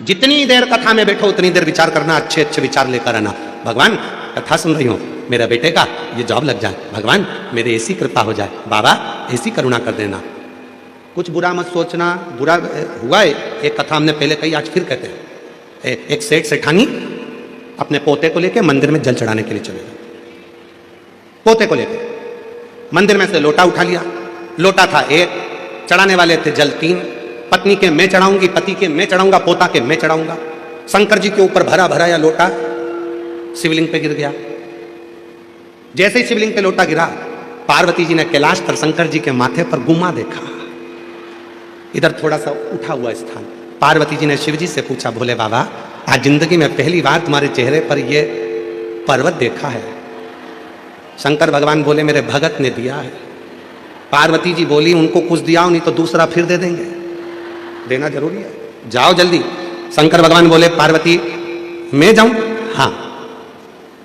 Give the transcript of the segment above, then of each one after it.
जितनी देर कथा में बैठो उतनी देर विचार करना, अच्छे अच्छे विचार लेकर आना। भगवान कथा सुन रही हूँ, मेरा बेटे का ये जॉब लग जाए, भगवान मेरे ऐसी कृपा हो जाए, बाबा ऐसी करुणा कर देना। कुछ बुरा मत सोचना, बुरा हुआ है। एक कथा हमने पहले कही, आज फिर कहते हैं। एक सेठ सेठानी अपने पोते को लेके मंदिर में जल चढ़ाने के लिए चले गए। पोते को लेके मंदिर में से लोटा उठा लिया। लोटा था एक, चढ़ाने वाले थे जल तीन। पत्नी के मैं चढ़ाऊंगी, पति के मैं चढ़ाऊंगा, पोता के मैं चढ़ाऊंगा। शंकर जी के ऊपर भरा भरा या लोटा शिवलिंग पे गिर गया। जैसे ही शिवलिंग पे लोटा गिरा, पार्वती जी ने कैलाश पर शंकर जी के माथे पर गुम्मा देखा, इधर थोड़ा सा उठा हुआ स्थान। पार्वती जी ने शिव जी से पूछा, भोले बाबा आज जिंदगी में पहली बार तुम्हारे चेहरे पर ये पर्वत देखा है। शंकर भगवान बोले, मेरे भगत ने दिया है। पार्वती जी बोली, उनको कुछ दिया नहीं तो दूसरा फिर दे देंगे, देना जरूरी है, जाओ जल्दी। शंकर भगवान बोले, पार्वती मैं जाऊं? हाँ।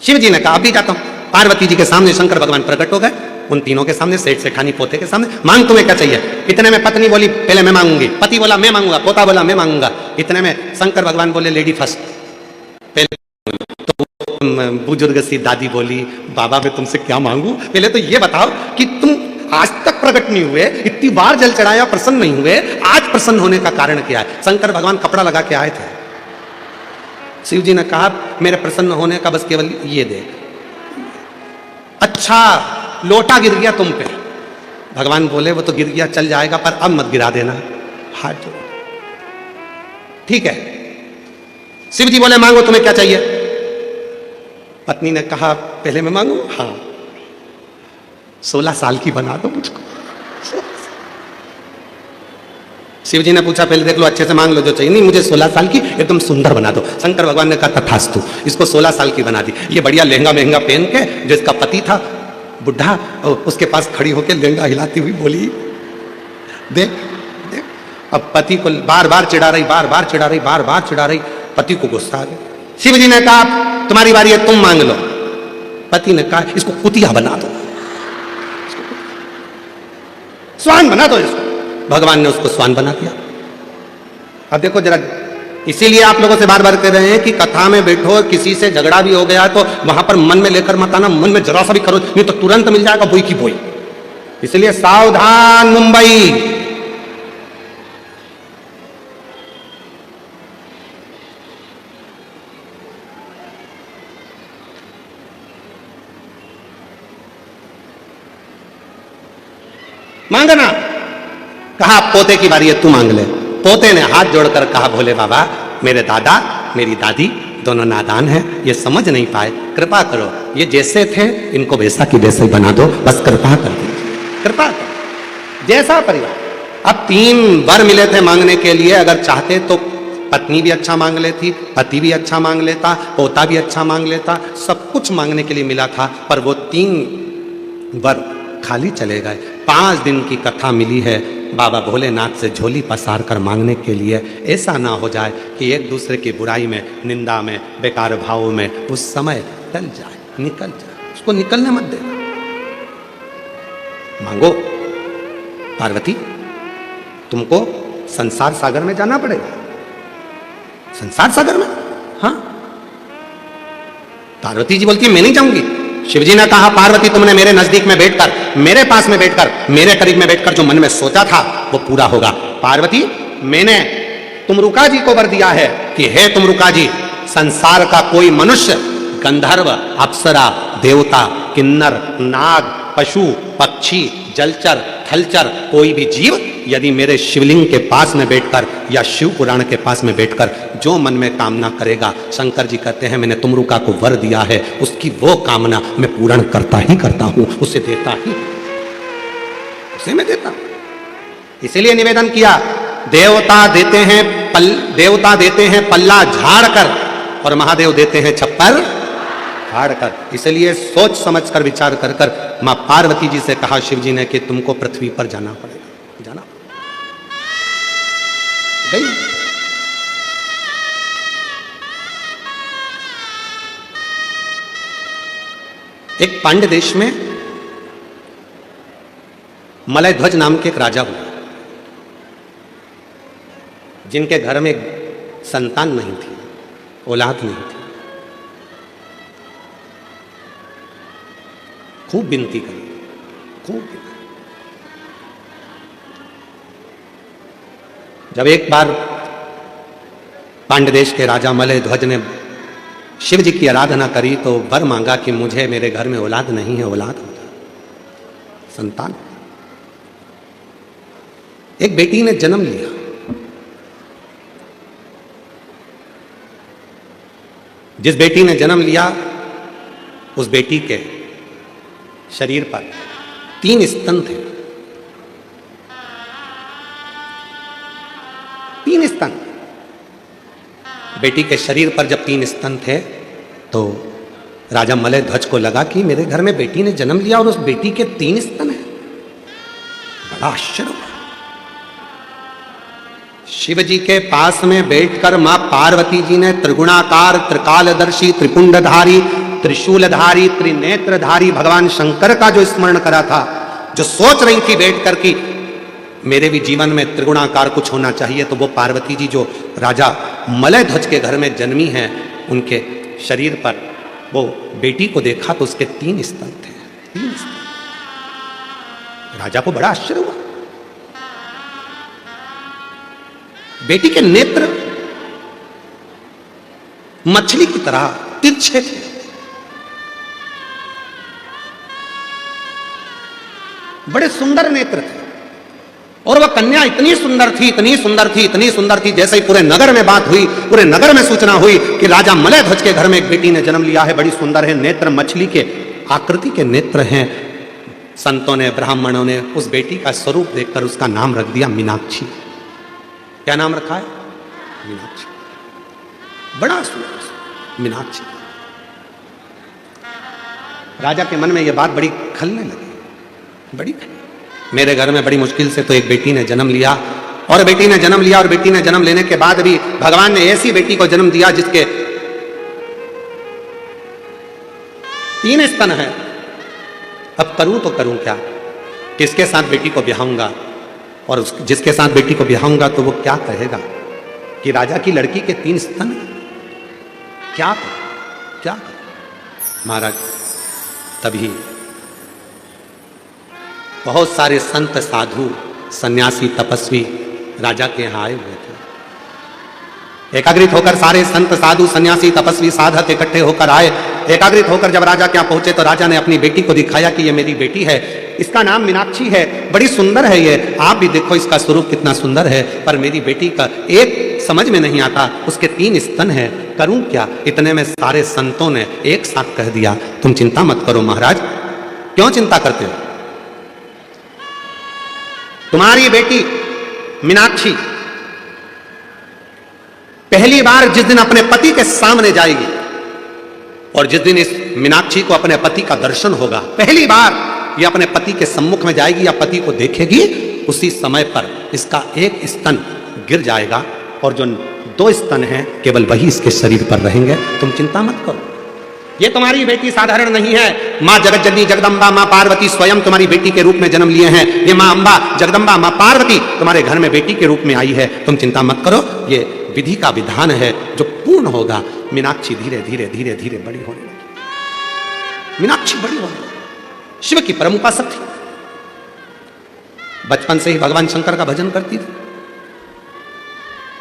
शिव जी ने कहा, अभी जाता हूं। पार्वती जी के सामने शंकर भगवान प्रकट हो गए, उन तीनों के सामने, सेठ सेठानी पोते के सामने। मांग तुम्हें क्या चाहिए? इतने में पत्नी बोली, पहले मैं मांगूंगी। पति बोला मैं मांगूंगा, पोता बोला मैं मांगूंगा। इतने में शंकर भगवान बोले, लेडी फर्स्ट, पहले। तो बुजुर्ग सी दादी बोली, बाबा मैं तुमसे क्या मांगू? पहले तो ये बताओ कि तुम आज तक प्रकट नहीं हुए, इतनी बार जल चढ़ाया, प्रसन्न नहीं हुए, आज प्रसन्न होने का कारण क्या है? शंकर भगवान कपड़ा लगा के आए थे। शिव जी ने कहा, मेरे प्रसन्न होने का बस केवल ये दे। अच्छा लोटा गिर गया तुम पे। भगवान बोले, वो तो गिर गया, चल जाएगा, पर अब मत गिरा देना, हाथ जोड़। ठीक है। शिव जी बोले, मांगो तुम्हें क्या चाहिए? पत्नी ने कहा, पहले मैं मांगू? हाँ। 16 साल की बना दो मुझको। शिव जी ने पूछा, पहले देख लो, अच्छे से मांग लो जो चाहिए। नहीं, मुझे 16 साल की एकदम सुंदर बना दो। शंकर भगवान ने कहा, तथास्तु। इसको 16 साल की बना दी। ये बढ़िया लहंगा महंगा पहन के, जो इसका पति था बुढ़ा, उसके पास खड़ी होकर लहंगा हिलाती हुई बोली, देख देख। अब पति को बार बार चिढ़ा रही, बार बार चिढ़ा रही, बार बार चिढ़ा रही। पति को गुस्सा आ गया। शिव जी ने कहा, तुम्हारी बारी है, तुम मांग लो। पति ने कहा, इसको कुतिया बना दो, स्वान बना दो इसको। भगवान ने उसको स्वान बना दिया। अब देखो जरा, इसीलिए आप लोगों से बार बार कह रहे हैं कि कथा में बैठो, किसी से झगड़ा भी हो गया तो वहां पर मन में लेकर मत आना, मन में जरा सा भी करो, नहीं तो तुरंत मिल जाएगा बोई की बोई। इसलिए सावधान मुंबई। मांगना। कहा, पोते की बारी है, तू मांग ले। पोते ने हाथ जोड़कर कहा, भोले बाबा मेरे दादा मेरी दादी दोनों नादान हैं, ये समझ नहीं पाए, कृपा करो, ये जैसे थे इनको वैसा की वैसे ही बना दो, बस कृपा कर दीजिए, कृपा करो। जैसा परिवार। अब 3 वर मिले थे मांगने के लिए। अगर चाहते तो पत्नी भी अच्छा मांग लेती, पति भी अच्छा मांग लेता, पोता भी अच्छा मांग लेता, सब कुछ मांगने के लिए मिला था, पर वो 3 वर खाली चले गए। 5 दिन की कथा मिली है बाबा भोलेनाथ से झोली पसार कर मांगने के लिए। ऐसा ना हो जाए कि एक दूसरे की बुराई में, निंदा में, बेकार भावों में उस समय टल जाए, निकल जाए। उसको निकलने मत देना। मांगो। पार्वती तुमको संसार सागर में जाना पड़ेगा। संसार सागर में? हाँ। पार्वती जी बोलती है, मैं नहीं जाऊंगी। शिव जी ने कहा, पार्वती तुमने मेरे नजदीक में बैठकर, मेरे पास में बैठकर, मेरे करीब में बैठकर जो मन में सोचा था वो पूरा होगा। पार्वती मैंने तुमरुका जी को वर दिया है कि हे तुमरुका जी, संसार का कोई मनुष्य, गंधर्व, अप्सरा, देवता, किन्नर, नाग, पशु, पक्षी, जलचर, थलचर, कोई भी जीव यदि मेरे शिवलिंग के पास में बैठकर या शिव पुराण के पास में बैठकर जो मन में कामना करेगा, शंकर जी कहते हैं मैंने तुमरुका को वर दिया है, उसकी वो कामना मैं पूर्ण करता ही करता हूं, उसे देता ही, उसे मैं देता हूं। इसीलिए निवेदन किया, देवता देते हैं पल्ला झाड़ कर और महादेव देते हैं छप्पर फाड़ कर। इसलिए सोच समझ कर विचार कर कर मां पार्वती जी से कहा शिव जी ने कि तुमको पृथ्वी पर जाना पड़ेगा। जाना गई। एक पांड्य देश में मलय ध्वज नाम के एक राजा हुए, जिनके घर में संतान नहीं थी, औलाद नहीं थी। खूब विनती करी, खूब विनती। जब एक बार पांड्य देश के राजा मलय ध्वज ने शिव जी की आराधना करी तो वर मांगा कि मुझे मेरे घर में औलाद नहीं है, औलाद हो जाए, संतान। एक बेटी ने जन्म लिया। जिस बेटी ने जन्म लिया उस बेटी के शरीर पर 3 स्तन थे, 3 स्तन। बेटी के शरीर पर जब 3 स्तन थे तो राजा मलय ध्वज को लगा कि मेरे घर में बेटी ने जन्म लिया और उस बेटी के 3 स्तन हैं। बड़ा आश्चर्य हुआ। शिव जी के पास में बैठकर मां पार्वती जी ने त्रिगुणाकार, त्रिकालदर्शी, त्रिपुंडधारी, त्रिशूलधारी, त्रिनेत्रधारी भगवान शंकर का जो स्मरण करा था, जो सोच रही थी बैठकर कि मेरे भी जीवन में त्रिगुणाकार कुछ होना चाहिए, तो वो पार्वती जी जो राजा मलय ध्वज के घर में जन्मी हैं, उनके शरीर पर वो बेटी को देखा तो उसके 3 स्तन थे, 3 स्तन। राजा को बड़ा आश्चर्य हुआ। बेटी के नेत्र मछली की तरह तिरछे थे। बड़े सुंदर नेत्र थे और वह कन्या इतनी सुंदर थी, इतनी सुंदर थी, इतनी सुंदर थी, जैसे ही पूरे नगर में बात हुई, पूरे नगर में सूचना हुई कि राजा मलय ध्वज के घर में एक बेटी ने जन्म लिया है, बड़ी सुंदर है, नेत्र मछली के आकृति के नेत्र हैं। संतों ने, ब्राह्मणों ने उस बेटी का स्वरूप देखकर उसका नाम रख दिया मीनाक्षी। क्या नाम रखा है? मीनाक्षी। बड़ा सुंदर मीनाक्षी। राजा के मन में यह बात बड़ी खलने लगी, बड़ी खलने। मेरे घर में बड़ी मुश्किल से तो एक बेटी ने जन्म लिया और बेटी ने जन्म लिया और बेटी ने जन्म लेने के बाद भी भगवान ने ऐसी बेटी को जन्म दिया जिसके 3 स्तन है। अब करूं तो करूं क्या? किसके साथ बेटी को ब्याहूंगा? और जिसके साथ बेटी को ब्याहूंगा तो वो क्या कहेगा कि राजा की लड़की के 3 स्तन? क्या क्या महाराज, तभी बहुत सारे संत, साधु, सन्यासी, तपस्वी राजा के यहां आए हुए थे। एकाग्रित होकर सारे संत, साधु, सन्यासी, तपस्वी, साधक इकट्ठे होकर आए। एकाग्रित होकर जब राजा के यहां पहुंचे तो राजा ने अपनी बेटी को दिखाया कि ये मेरी बेटी है, इसका नाम मीनाक्षी है, बड़ी सुंदर है ये, आप भी देखो इसका स्वरूप कितना सुंदर है, पर मेरी बेटी का एक समझ में नहीं आता, उसके 3 स्तन है, करूं क्या? इतने में सारे संतों ने एक साथ कह दिया, तुम चिंता मत करो महाराज। क्यों चिंता करते हो? तुम्हारी बेटी मीनाक्षी पहली बार जिस दिन अपने पति के सामने जाएगी और जिस दिन इस मीनाक्षी को अपने पति का दर्शन होगा, पहली बार ये अपने पति के सम्मुख में जाएगी या पति को देखेगी, उसी समय पर इसका एक स्तन गिर जाएगा और जो 2 स्तन हैं केवल वही इसके शरीर पर रहेंगे। तुम चिंता मत करो, ये तुम्हारी बेटी साधारण नहीं है। मां जगतजननी जगदम्बा, मां पार्वती स्वयं तुम्हारी बेटी के रूप में जन्म लिए हैं। ये मां अंबा, जगदम्बा, मां पार्वती तुम्हारे घर में बेटी के रूप में आई है। तुम चिंता मत करो, ये विधि का विधान है जो पूर्ण होगा। मीनाक्षी धीरे धीरे धीरे धीरे बड़ी होने लगी। मीनाक्षी बड़ी होने लगी। शिव की परम उपासक थी, बचपन से ही भगवान शंकर का भजन करती थी,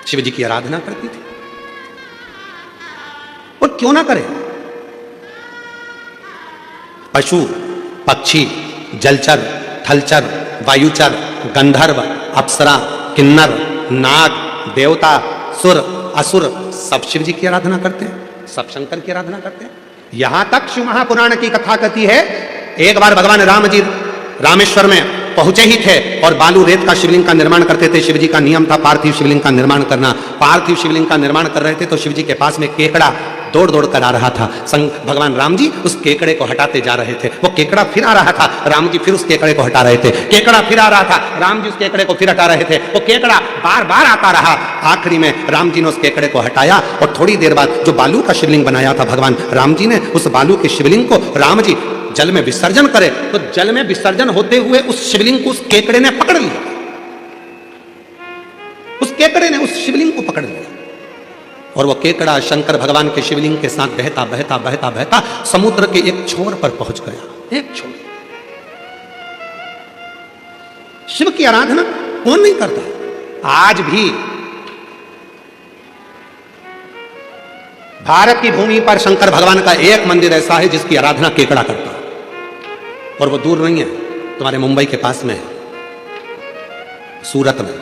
शिव जी की आराधना करती थी। और क्यों ना करे, पशु, पक्षी, जलचर, थलचर, वायुचर, गंधर्व, अप्सरा, किन्नर, नाग, देवता, सुर, असुर सब शिव जी की आराधना करते हैं, सब शंकर की आराधना करते हैं। यहां तक शिव महापुराण की कथा कहती है, एक बार भगवान राम जी रामेश्वर में पहुंचे ही थे और बालू रेत का शिवलिंग का निर्माण करते थे। शिव जी का नियम था पार्थिव शिवलिंग का निर्माण करना। पार्थिव शिवलिंग का निर्माण कर रहे थे तो शिव जी के पास में केकड़ा दौड़ दौड़ कर आ रहा था। भगवान राम जी उस केकड़े को हटाते जा रहे थे। वो केकड़ा फिर आ रहा था, राम जी फिर उस केकड़े को हटा रहे थे। केकड़ा फिर आ रहा था, राम जी उस केकड़े को फिर हटा रहे थे। वो केकड़ा बार बार आता रहा। आखिरी में राम जी ने उस केकड़े को हटाया और थोड़ी देर बाद जो बालू का शिवलिंग बनाया था भगवान राम जी ने, उस बालू के शिवलिंग को राम जी जल में विसर्जन करे तो जल में विसर्जन होते हुए उस शिवलिंग को उस केकड़े ने पकड़ लिया। उस केकड़े ने उस शिवलिंग को पकड़ लिया और वो केकड़ा शंकर भगवान के शिवलिंग के साथ बहता बहता बहता बहता समुद्र के एक छोर पर पहुंच गया। एक छोर। शिव की आराधना कौन नहीं करता? आज भी भारत की भूमि पर शंकर भगवान का एक मंदिर ऐसा है जिसकी आराधना केकड़ा करता है, और वो दूर नहीं है, तुम्हारे मुंबई के पास में है, सूरत में।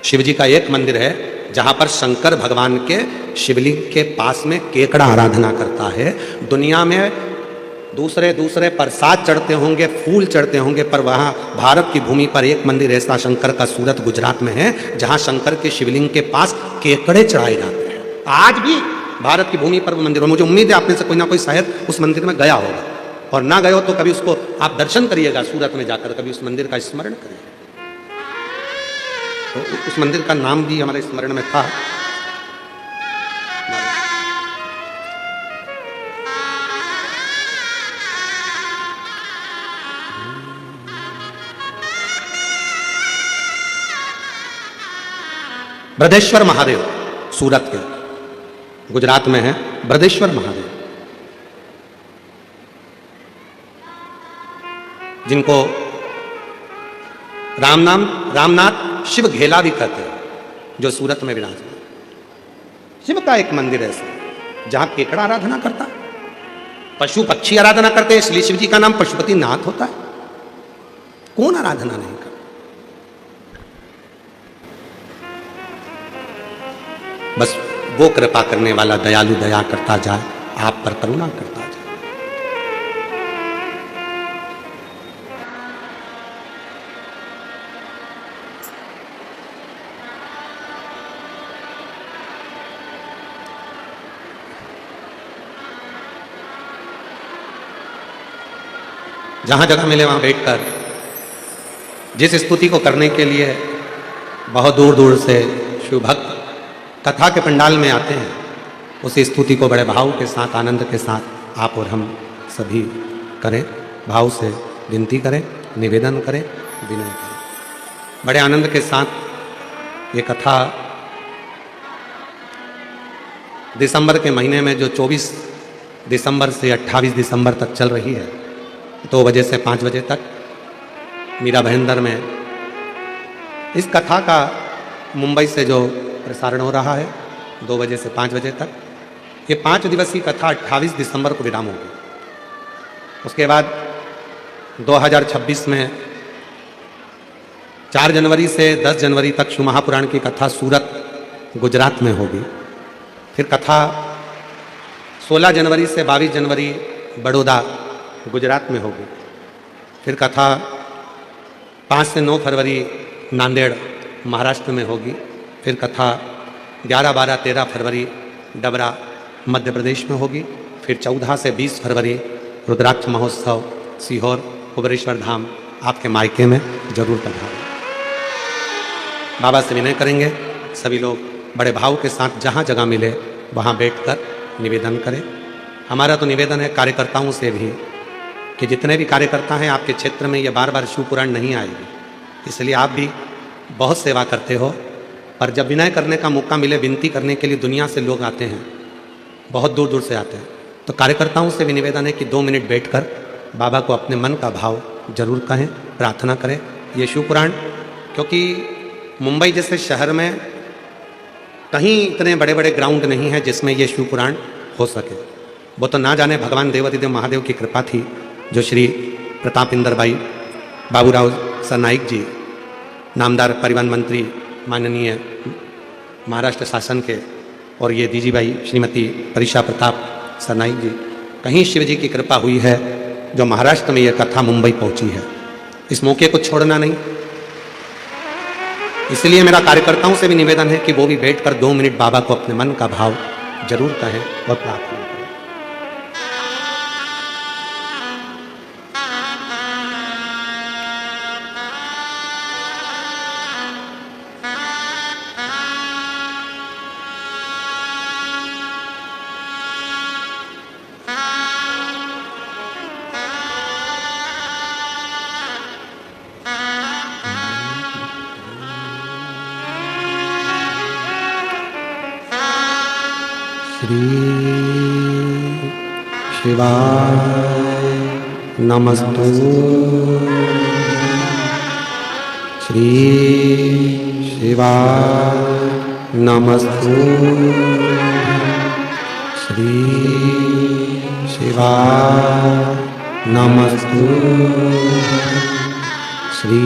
शिव जी का एक मंदिर है जहां पर शंकर भगवान के शिवलिंग के पास में केकड़ा आराधना करता है। दुनिया में दूसरे दूसरे प्रसाद चढ़ते होंगे, फूल चढ़ते होंगे, पर वहां भारत की भूमि पर एक मंदिर ऐसा शंकर का सूरत गुजरात में है जहां शंकर के शिवलिंग के पास केकड़े चढ़ाए जाते हैं। आज भी भारत की भूमि पर वो मंदिर, और मुझे उम्मीद है आप में से कोई ना कोई शायद उस मंदिर में गया होगा, और ना गए हो तो कभी उसको आप दर्शन करिएगा सूरत में जाकर, कभी उस मंदिर का स्मरण करिएगा। तो उस मंदिर का नाम भी हमारे स्मरण में था। ब्रजेश्वर महादेव, सूरत के, गुजरात में है ब्रजेश्वर महादेव, जिनको रामनाथ शिव घेला भी कहते हैं, जो सूरत में विराजमान। शिव का एक मंदिर ऐसा जहां केकड़ा आराधना करता, पशु पक्षी आराधना करते हैं, इसलिए शिव जी का नाम पशुपति नाथ होता है। कौन आराधना नहीं करता? बस वो कृपा करने वाला दयालु दया करता जाए, आप पर करुणा करता जाए। जहां जगह मिले वहां बैठकर जिस स्तुति को करने के लिए बहुत दूर दूर से शिव भक्त कथा के पंडाल में आते हैं, उस स्तुति को बड़े भाव के साथ, आनंद के साथ आप और हम सभी करें, भाव से विनती करें, निवेदन करें, विनय करें। बड़े आनंद के साथ ये कथा दिसंबर के महीने में, जो 24 दिसंबर से 28 दिसंबर तक चल रही है, 2 बजे से 5 बजे तक मीरा भाईंदर में इस कथा का मुंबई से जो प्रसारण हो रहा है 2 बजे से 5 बजे तक, ये 5 दिवसीय कथा 28 दिसंबर को विराम होगी। उसके बाद 2026 में 4 जनवरी से 10 जनवरी तक शिव महापुराण की कथा सूरत गुजरात में होगी। फिर कथा 16 जनवरी से 22 जनवरी बड़ौदा गुजरात में होगी। फिर कथा 5 से 9 फरवरी नांदेड़ महाराष्ट्र में होगी। फिर कथा 11, 12, 13 फरवरी डबरा मध्य प्रदेश में होगी। फिर 14 से 20 फरवरी रुद्राक्ष महोत्सव सीहोर कुबेरेश्वर धाम आपके मायके में जरूर पधारें। बाबा से विनय करेंगे, सभी लोग बड़े भाव के साथ जहाँ जगह मिले वहाँ बैठकर निवेदन करें। हमारा तो निवेदन है कार्यकर्ताओं से भी कि जितने भी कार्यकर्ता हैं आपके क्षेत्र में, ये बार बार शिव पुराण नहीं आएगी, इसलिए आप भी बहुत सेवा करते हो, पर जब विनय करने का मौका मिले, विनती करने के लिए दुनिया से लोग आते हैं, बहुत दूर दूर से आते हैं, तो कार्यकर्ताओं से भी निवेदन है कि 2 मिनट बैठकर बाबा को अपने मन का भाव जरूर कहें, प्रार्थना करें। ये शिव पुराण, क्योंकि मुंबई जैसे शहर में कहीं इतने बड़े बड़े ग्राउंड नहीं है जिसमें ये शिव पुराण हो सके। वो तो ना जाने भगवान देवाधिदेव महादेव की कृपा थी, जो श्री प्रताप इंदर भाई बाबूराव सरनाइक जी, नामदार परिवहन मंत्री माननीय महाराष्ट्र शासन के, और ये दीजी भाई श्रीमती परिशा प्रताप सरनाइक जी, कहीं शिव जी की कृपा हुई है जो महाराष्ट्र में यह कथा मुंबई पहुंची है। इस मौके को छोड़ना नहीं, इसलिए मेरा कार्यकर्ताओं से भी निवेदन है कि वो भी बैठकर 2 मिनट बाबा को अपने मन का भाव जरूर कहें और प्रार्थना करें। श्री शिवाय नमस्तु। श्री शिवाय नमस्तु। श्री शिवाय नमस्तु। श्री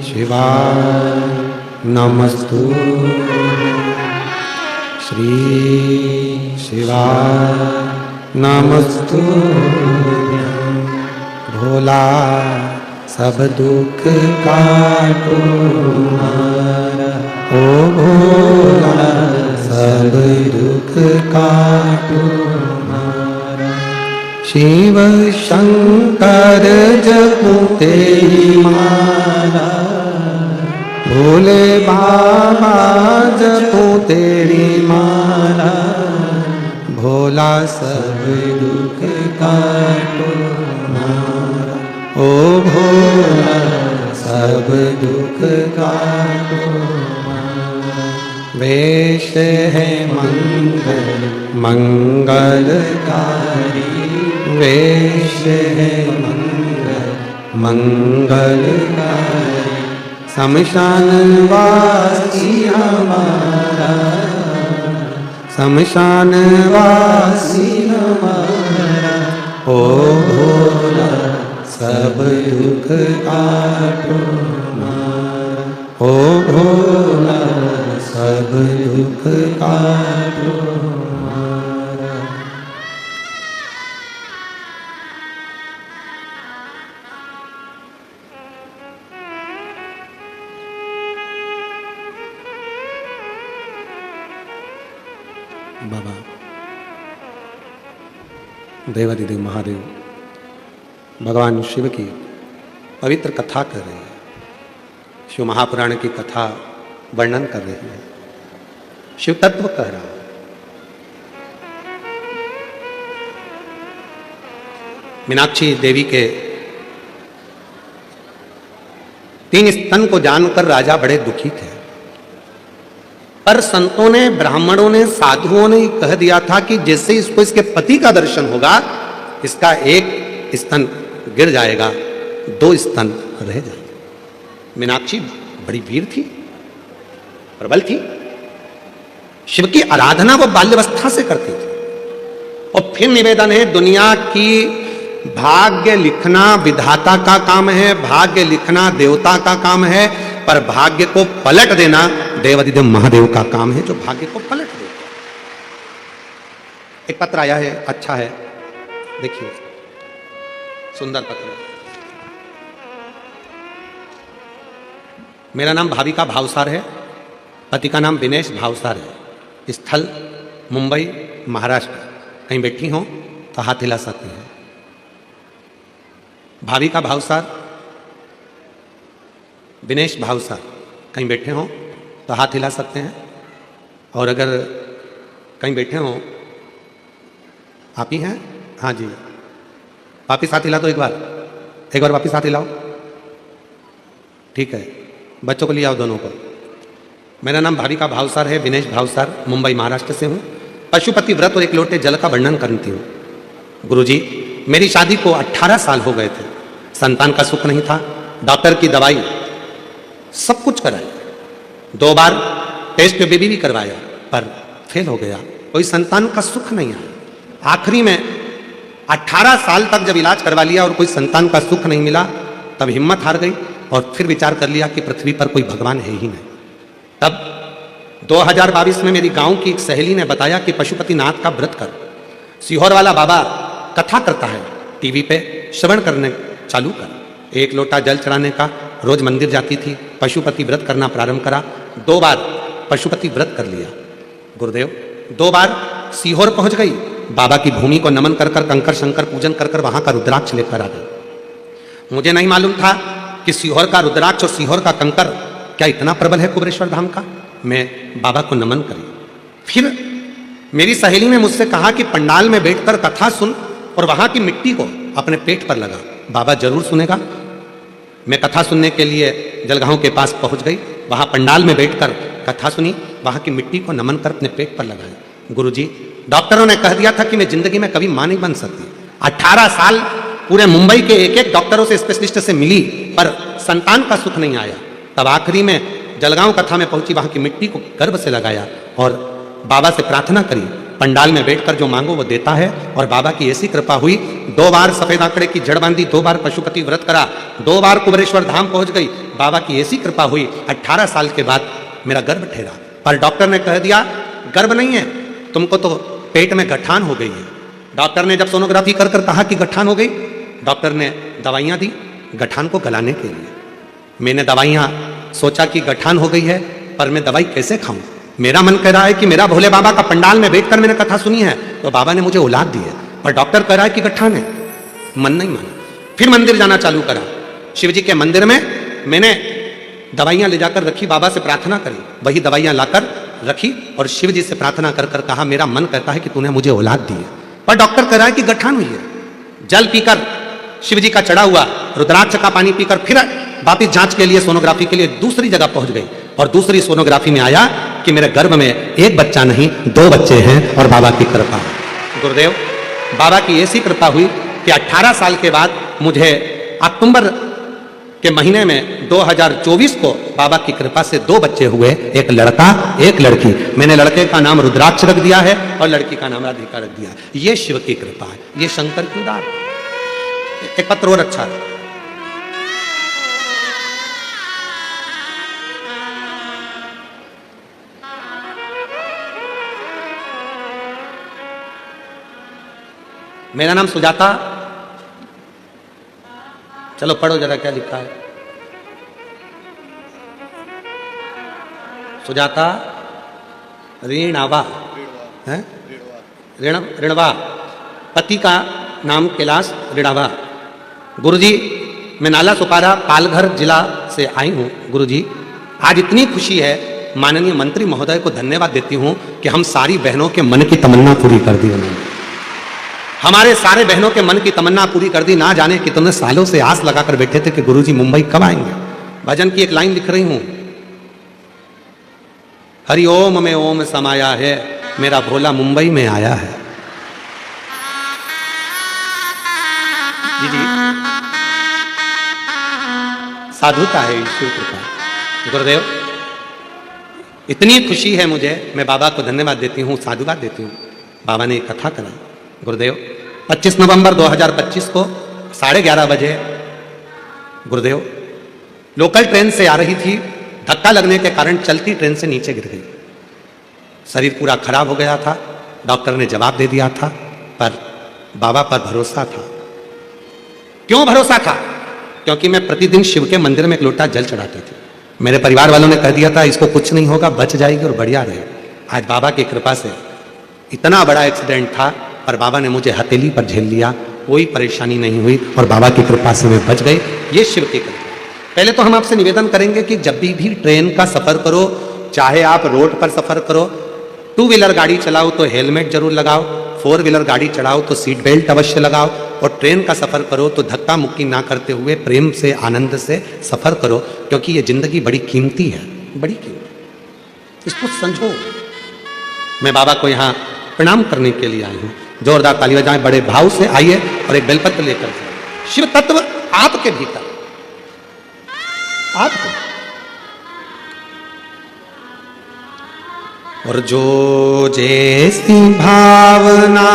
शिवाय नमस्तु। श्री शिवाय नमस्तु। भोला सब दुख काटो हमारा, ओ भोला सब दुख काटो हमारा। शिव शंकर जपो तेरी माला, भोले बाबा जपो तेरी माला। भोला सब दुख काटो हमारा, ओ भोला सब दुख काटो हमारा। वेश है मंगल मंगलकारी, वेश है मंगल मंगलकारी। शमशान वासी हमारा, शमशान वासी हमारा। ओ भोला सब दुख काटो हमारा, ओ भोला सब दुख काटो हमारा। बाबा देवाधिदेव महादेव भगवान शिव की पवित्र कथा कर रहे हैं, शिव महापुराण की कथा वर्णन कर रहे हैं, शिव तत्व कह रहा है। मीनाक्षी देवी के 3 स्तन को जानकर राजा बड़े दुखी थे, पर संतों ने, ब्राह्मणों ने, साधुओं ने कह दिया था कि जैसे इसको इसके पति का दर्शन होगा, इसका एक स्तन गिर जाएगा, 2 स्तन रह जाएंगे। मीनाक्षी बड़ी वीर थी, प्रबल थी, शिव की आराधना वो बाल्यावस्था से करती थी। और फिर निवेदन है, दुनिया की भाग्य लिखना विधाता का काम है, भाग्य लिखना देवता का काम है, पर भाग्य को पलट देना देवाधिदेव महादेव का काम है, जो भाग्य को पलट देता है। एक पत्र आया है, अच्छा है, देखिए, सुंदर पत्र है। मेरा नाम भाविका भावसार है, पति का नाम विनेश भावसार है। स्थल मुंबई महाराष्ट्र। कहीं बैठी हो तो हाथ हिला सकते हैं। भाविका भावसार, विनेश भावसार, कहीं बैठे हो तो हाथ हिला सकते हैं। और अगर कहीं बैठे हो, आप ही हैं? हाँ जी, वापिस हाथ हिला दो, एक बार वापिस हाथ हिलाओ। ठीक है, बच्चों को ले आओ दोनों को। मेरा नाम भाविका भावसार है, विनेश भावसार, मुंबई महाराष्ट्र से हूँ। पशुपति व्रत और 1 लोटे जल का वर्णन करती हूँ। गुरुजी, मेरी शादी को 18 साल हो गए थे, संतान का सुख नहीं था, डॉक्टर की दवाई सब कुछ कराई, 2 बार टेस्ट बेबी भी करवाया, पर फेल हो गया, कोई संतान का सुख नहीं आया। आखिरी में 18 साल तक जब इलाज करवा लिया और कोई संतान का सुख नहीं मिला, तब हिम्मत हार गई और फिर विचार कर लिया कि पृथ्वी पर कोई भगवान है ही नहीं। तब 2022 में मेरी गांव की एक सहेली ने बताया कि पशुपति नाथ का व्रत कर, सीहोर वाला बाबा कथा करता है, टीवी पे श्रवण करने चालू कर। 1 लोटा जल चढ़ाने का, रोज मंदिर जाती थी, पशुपति व्रत करना प्रारंभ करा, 2 बार पशुपति व्रत कर लिया। गुरुदेव 2 बार सीहोर पहुंच गई, बाबा की भूमि को नमन कर कर, कंकर शंकर पूजन कर कर वहां का रुद्राक्ष लेकर आ गई। मुझे नहीं मालूम था कि सीहोर का रुद्राक्ष और सीहोर का कंकर क्या इतना प्रबल है कुबेरेश्वर धाम का। मैं बाबा को नमन करी। फिर मेरी सहेली ने मुझसे कहा कि पंडाल में बैठकर कथा सुन और वहां की मिट्टी को अपने पेट पर लगा, बाबा जरूर सुनेगा। मैं कथा सुनने के लिए जलगांव के पास पहुंच गई, वहां पंडाल में बैठकर कथा सुनी, वहां की मिट्टी को नमन कर अपने पेट पर लगाया। गुरुजी, डॉक्टरों ने कह दिया था कि मैं जिंदगी में कभी मां नहीं बन सकती। 18 साल पूरे मुंबई के एक एक डॉक्टरों से, स्पेशलिस्ट से मिली, पर संतान का सुख नहीं आया। तब आखिरी में जलगांव कथा में पहुंची, वहां की मिट्टी को गर्भ से लगाया और बाबा से प्रार्थना करी, पंडाल में बैठकर जो मांगो वो देता है। और बाबा की ऐसी कृपा हुई, 2 बार सफेद आंकड़े की जड़ बांधी, 2 बार पशुपति व्रत करा, 2 बार कुबेरेश्वर धाम पहुंच गई। बाबा की ऐसी कृपा हुई, 18 साल के बाद मेरा गर्भ ठहरा। पर डॉक्टर ने कह दिया गर्भ नहीं है, तुमको तो पेट में गठान हो गई है। डॉक्टर ने जब सोनोग्राफी कर कर कहा कि गठान हो गई, डॉक्टर ने दवाइयां दी गठान को गलाने के लिए। मैंने दवाइयां सोचा कि गठान हो गई है, पर मैं दवाई कैसे खाऊं? मेरा मन कह रहा है कि मेरा भोले बाबा का पंडाल में बैठकर मैंने कथा सुनी है तो बाबा ने मुझे औलाद दी है, पर डॉक्टर कह रहा है कि गठान है। मन नहीं माना, फिर मंदिर जाना चालू करा। शिव जी के मंदिर में मैंने दवाइयां ले जाकर रखी, बाबा से प्रार्थना करी, वही दवाइयां लाकर रखी और शिव जी से प्रार्थना कर कर कहा मेरा मन कहता है कि तूने मुझे औलाद दी है, पर डॉक्टर कह रहा है कि गठान हुई है। जल पीकर शिव जी का चढ़ा हुआ रुद्राक्ष का पानी पीकर फिर वापिस जांच के लिए, सोनोग्राफी के लिए दूसरी जगह पहुंच गई और दूसरी सोनोग्राफी में आया कि मेरे गर्भ में एक बच्चा नहीं 2 बच्चे हैं और बाबा की कृपा। गुरुदेव, बाबा की ऐसी कृपा हुई कि 18 साल के बाद मुझे अक्टूबर के महीने में 2024 को बाबा की कृपा से 2 बच्चे हुए, एक लड़का एक लड़की। मैंने लड़के का नाम रुद्राक्ष रख दिया है और लड़की का नाम राधिका रख दिया। ये शिव की कृपा है, ये शंकर की उदार। एक पत्र और अच्छा है, मेरा नाम सुजाता। चलो पढ़ो जरा क्या लिखा है। सुजाता ऋणवा है, ऋणवा, पति का नाम कैलाश ऋणवा। गुरुजी, मैं नाला सुपारा पालघर जिला से आई हूँ। गुरुजी, आज इतनी खुशी है, माननीय मंत्री महोदय को धन्यवाद देती हूँ कि हम सारी बहनों के मन की तमन्ना पूरी कर दी उन्होंने। हमारे सारे बहनों के मन की तमन्ना पूरी कर दी। ना जाने कितने सालों से आस लगाकर बैठे थे कि गुरुजी मुंबई कब आएंगे। भजन की एक लाइन लिख रही हूं, हरि ओम में ओम समाया है, मेरा भोला मुंबई में आया है। जी जी, साधुता है ईश्वर कृपा। गुरुदेव, इतनी खुशी है मुझे, मैं बाबा को धन्यवाद देती हूँ, साधुवाद देती हूँ। बाबा ने कथा करा। गुरुदेव, 25 नवंबर 2025 को 11:30 बजे गुरुदेव लोकल ट्रेन से आ रही थी, धक्का लगने के कारण चलती ट्रेन से नीचे गिर गई। शरीर पूरा खराब हो गया था। डॉक्टर ने जवाब दे दिया था, पर बाबा पर भरोसा था। क्यों भरोसा था? क्योंकि मैं प्रतिदिन शिव के मंदिर में एक लोटा जल चढ़ाती थी। मेरे परिवार वालों ने कह दिया था इसको कुछ नहीं होगा, बच जाएगी और बढ़िया रहे। आज बाबा की कृपा से इतना बड़ा एक्सीडेंट था, पर बाबा ने मुझे हथेली पर झेल लिया, कोई परेशानी नहीं हुई और बाबा की कृपा से मैं बच गई। ये शिव की कृपा। पहले तो हम आपसे निवेदन करेंगे कि जब भी ट्रेन का सफर करो, चाहे आप रोड पर सफर करो, 2 व्हीलर गाड़ी चलाओ तो हेलमेट जरूर लगाओ, 4 व्हीलर गाड़ी चलाओ तो सीट बेल्ट अवश्य लगाओ, और ट्रेन का सफर करो तो धक्का मुक्की ना करते हुए प्रेम से, आनंद से सफर करो, क्योंकि ये जिंदगी बड़ी कीमती है, बड़ी कीमती। इसको समझो। मैं बाबा को यहाँ प्रणाम करने के लिए आई हूँ। जोरदार ताली बजाएं, बड़े भाव से आइए और एक बेलपत्र लेकर जाइए। शिव तत्व आपके भीतर, आपको। और जो जैसी भावना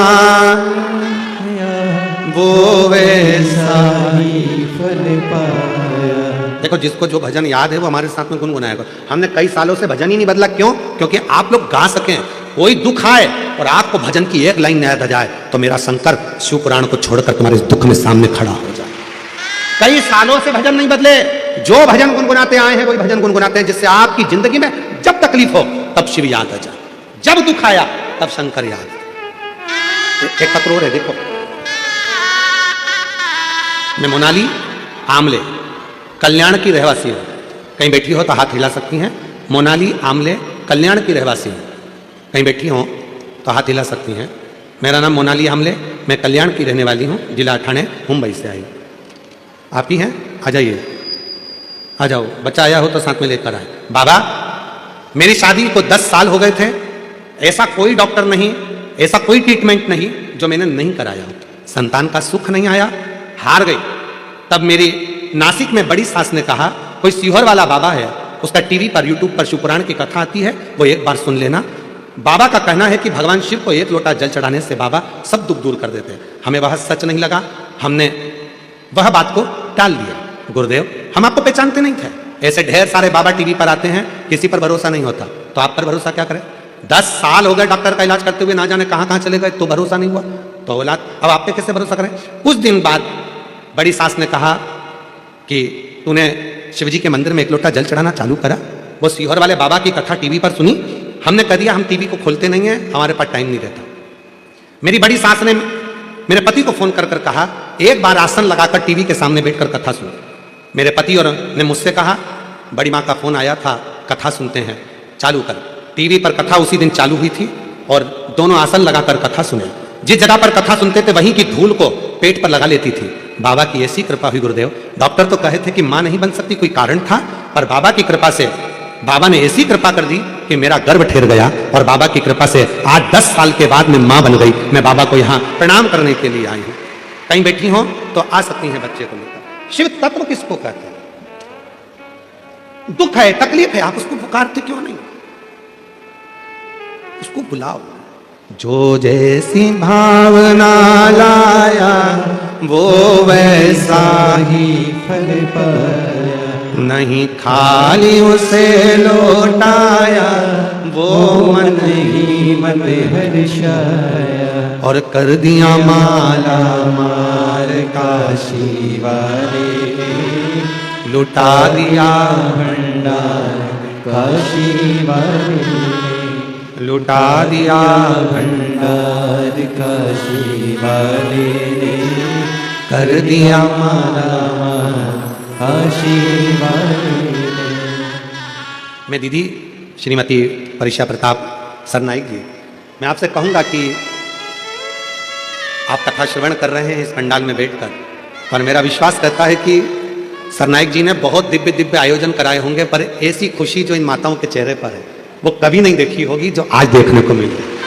वो वैसा ही फल पाया। देखो, जिसको जो भजन याद है वो हमारे साथ में गुनगुनाएगा। हमने कई सालों से भजन ही नहीं बदला। क्यों? क्योंकि आप लोग गा सकें। कोई दुख आए और आपको भजन की एक लाइन याद आ जाए तो मेरा शंकर शिव पुराण को छोड़कर तुम्हारे इस दुख में सामने खड़ा हो जाए। कई सालों से भजन नहीं बदले। जो भजन गुनगुनाते आए हैं वही भजन गुनगुनाते हैं, जिससे आपकी जिंदगी में जब तकलीफ हो तब शिव याद आ जाए, जब दुख आया तब शंकर याद। एक पत्र और है, देखो। मैं मोनाली आमले, कल्याण की रहवासी हूं। कहीं बैठी हो तो हाथ हिला सकती हैं। मोनाली आमले, कल्याण की रहवासी हूं। कहीं बैठी हो तो हाथ हिला सकती हैं। मेरा नाम मोनाली आमले, मैं कल्याण की रहने वाली हूं, जिला ठाणे, मुंबई से आई। आप ही हैं? आ जाइए, आ जाओ। बच्चा आया हो तो साथ में लेकर आए। बाबा, मेरी शादी को 10 साल हो गए थे ऐसा कोई डॉक्टर नहीं, ऐसा कोई ट्रीटमेंट नहीं जो मैंने नहीं कराया हो। संतान का सुख नहीं आया, हार गई। तब मेरी नासिक में बड़ी सास ने कहा, कोई सीहोर वाला बाबा है, उसका टीवी पर यूट्यूब पर शिवपुराण की कथा आती है, वो एक बार सुन लेना। बाबा का कहना है कि भगवान शिव को एक लोटा जल चढ़ाने से बाबा सब दुख दूर कर देते हैं। हमें वह सच नहीं लगा, हमने वह बात को टाल दिया। गुरुदेव, हम आपको पहचानते नहीं थे, ऐसे ढेर सारे बाबा टीवी पर आते हैं, किसी पर भरोसा नहीं होता, तो आप पर भरोसा क्या करें? 10 साल हो गए डॉक्टर का इलाज करते हुए, ना जाने कहां कहां चले गए, तो भरोसा नहीं हुआ। तो औलाद, अब आप पे कैसे भरोसा करें? कुछ दिन बाद बड़ी सास ने कहा कि तूने शिवजी के मंदिर में एक लोटा जल चढ़ाना चालू करा। वो सीहोर वाले बाबा की कथा टीवी पर सुनी, हमने कह दिया हम टीवी को खोलते नहीं है, हमारे पास टाइम नहीं रहता। मेरी बड़ी सास ने मेरे पति को फोन कर कर कहा, एक बार आसन लगाकर टीवी के सामने बैठकर कथा सुनो। मेरे पति और ने मुझसे कहा, बड़ी माँ का फोन आया था, कथा सुनते हैं, चालू कर। टीवी पर कथा उसी दिन चालू हुई थी और दोनों आसन लगाकर कथा सुने। जिस जगह पर कथा सुनते थे वहीं की धूल को पेट पर लगा लेती थी। बाबा की ऐसी कृपा हुई गुरुदेव, डॉक्टर तो कहे थे कि मां नहीं बन सकती, कोई कारण था, पर बाबा की कृपा से बाबा ने ऐसी कृपा कर दी कि मेरा गर्भ ठहर गया और बाबा की कृपा से आज 10 साल के बाद मैं मां बन गई। मैं बाबा को यहाँ प्रणाम करने के लिए आई हूँ। कहीं बैठी हो तो आ सकती हैं बच्चे को लेकर। शिव तत्व किसको कहते हैं? दुख है, तकलीफ है, आप उसको पुकारते क्यों नहीं? उसको बुलाओ। जो जैसी भावना लाया वो वैसा ही फल पाया, नहीं खाली उसे लौटाया वो मन ही मन हर्षाया, और कर दिया माला मार काशी वाले, लुटा दिया भंडार काशी वाले, लुटा दिया भंडार काशी वाले ने, कर दिया माला काशी वाले ने। मैं दीदी श्रीमती परीक्षा प्रताप सरनाईक जी, मैं आपसे कहूँगा कि आप कथा श्रवण कर रहे हैं इस पंडाल में बैठकर, और मेरा विश्वास करता है कि सरनाईक जी ने बहुत दिव्य दिव्य आयोजन कराए होंगे, पर ऐसी खुशी जो इन माताओं के चेहरे पर है वो कभी नहीं देखी होगी जो आज देखने को मिल रही है।